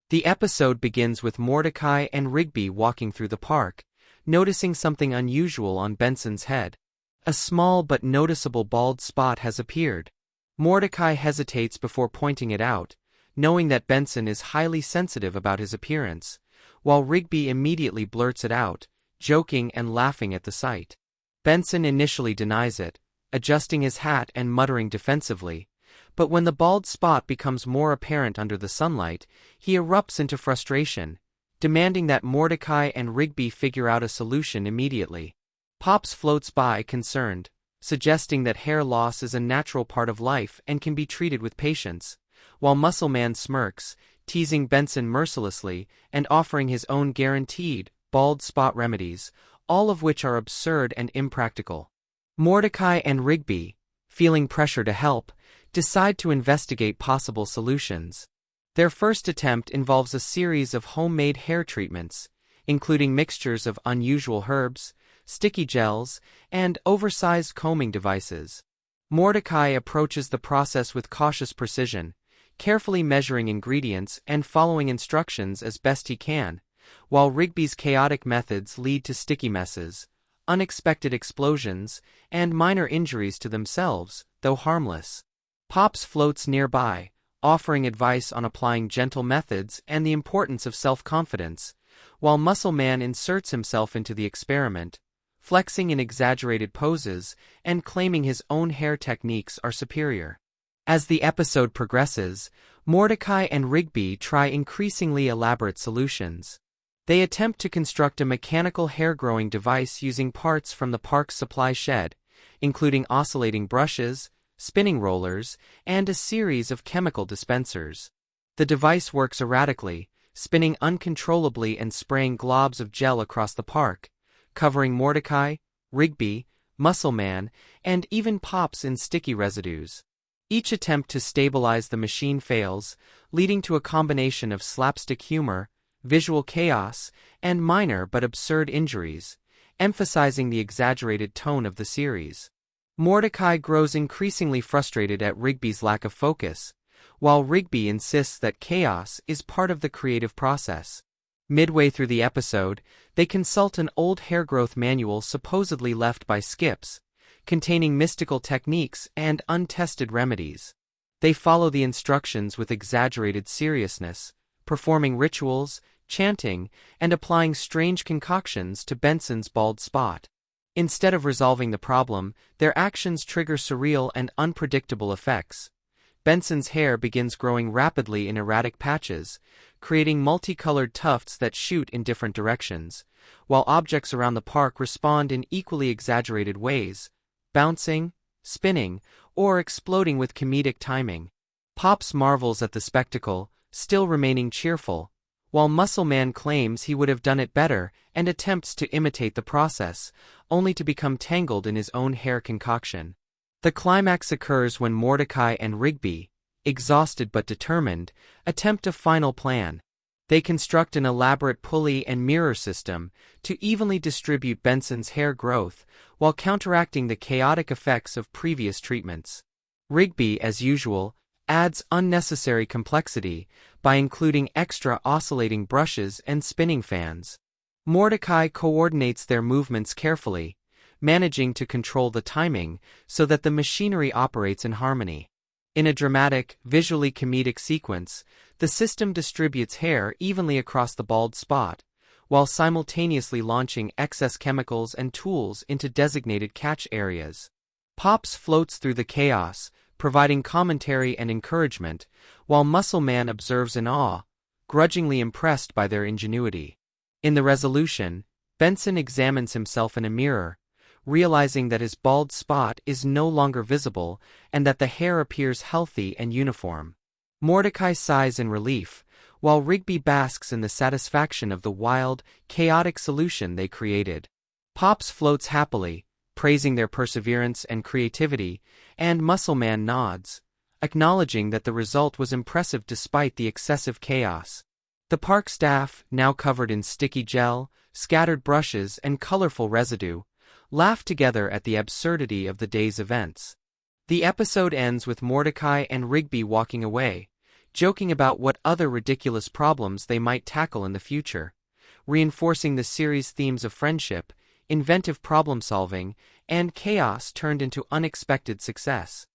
The episode begins with Mordecai and Rigby walking through the park, noticing something unusual on Benson's head. A small but noticeable bald spot has appeared. Mordecai hesitates before pointing it out, knowing that Benson is highly sensitive about his appearance, while Rigby immediately blurts it out, joking and laughing at the sight. Benson initially denies it, adjusting his hat and muttering defensively, but when the bald spot becomes more apparent under the sunlight, he erupts into frustration, demanding that Mordecai and Rigby figure out a solution immediately. Pops floats by concerned, suggesting that hair loss is a natural part of life and can be treated with patience, while Muscle Man smirks, teasing Benson mercilessly and offering his own guaranteed, bald spot remedies, all of which are absurd and impractical. Mordecai and Rigby, feeling pressure to help, decide to investigate possible solutions. Their first attempt involves a series of homemade hair treatments, including mixtures of unusual herbs, sticky gels, and oversized combing devices. Mordecai approaches the process with cautious precision, carefully measuring ingredients and following instructions as best he can, while Rigby's chaotic methods lead to sticky messes, unexpected explosions, and minor injuries to themselves, though harmless. Pops floats nearby, offering advice on applying gentle methods and the importance of self-confidence, while Muscle Man inserts himself into the experiment, flexing in exaggerated poses and claiming his own hair techniques are superior. As the episode progresses, Mordecai and Rigby try increasingly elaborate solutions. They attempt to construct a mechanical hair-growing device using parts from the park's supply shed, including oscillating brushes, spinning rollers, and a series of chemical dispensers. The device works erratically, spinning uncontrollably and spraying globs of gel across the park, covering Mordecai, Rigby, Muscle Man, and even Pops in sticky residues. Each attempt to stabilize the machine fails, leading to a combination of slapstick humor, visual chaos, and minor but absurd injuries, emphasizing the exaggerated tone of the series. Mordecai grows increasingly frustrated at Rigby's lack of focus, while Rigby insists that chaos is part of the creative process. Midway through the episode, they consult an old hair growth manual supposedly left by Skips, containing mystical techniques and untested remedies. They follow the instructions with exaggerated seriousness, performing rituals, chanting, and applying strange concoctions to Benson's bald spot. Instead of resolving the problem, their actions trigger surreal and unpredictable effects. Benson's hair begins growing rapidly in erratic patches, creating multicolored tufts that shoot in different directions, while objects around the park respond in equally exaggerated ways, bouncing, spinning, or exploding with comedic timing. Pops marvels at the spectacle, still remaining cheerful, while Muscle Man claims he would have done it better and attempts to imitate the process, only to become tangled in his own hair concoction. The climax occurs when Mordecai and Rigby, exhausted but determined, attempt a final plan. They construct an elaborate pulley and mirror system to evenly distribute Benson's hair growth while counteracting the chaotic effects of previous treatments. Rigby, as usual, adds unnecessary complexity by including extra oscillating brushes and spinning fans. Mordecai coordinates their movements carefully, managing to control the timing so that the machinery operates in harmony. In a dramatic, visually comedic sequence, the system distributes hair evenly across the bald spot, while simultaneously launching excess chemicals and tools into designated catch areas. Pops floats through the chaos, providing commentary and encouragement, while Muscle Man observes in awe, grudgingly impressed by their ingenuity. In the resolution, Benson examines himself in a mirror, realizing that his bald spot is no longer visible and that the hair appears healthy and uniform. Mordecai sighs in relief, while Rigby basks in the satisfaction of the wild, chaotic solution they created. Pops floats happily, praising their perseverance and creativity, and Muscle Man nods, acknowledging that the result was impressive despite the excessive chaos. The park staff, now covered in sticky gel, scattered brushes, and colorful residue, laugh together at the absurdity of the day's events. The episode ends with Mordecai and Rigby walking away, joking about what other ridiculous problems they might tackle in the future, reinforcing the series' themes of friendship, inventive problem-solving, and chaos turned into unexpected success.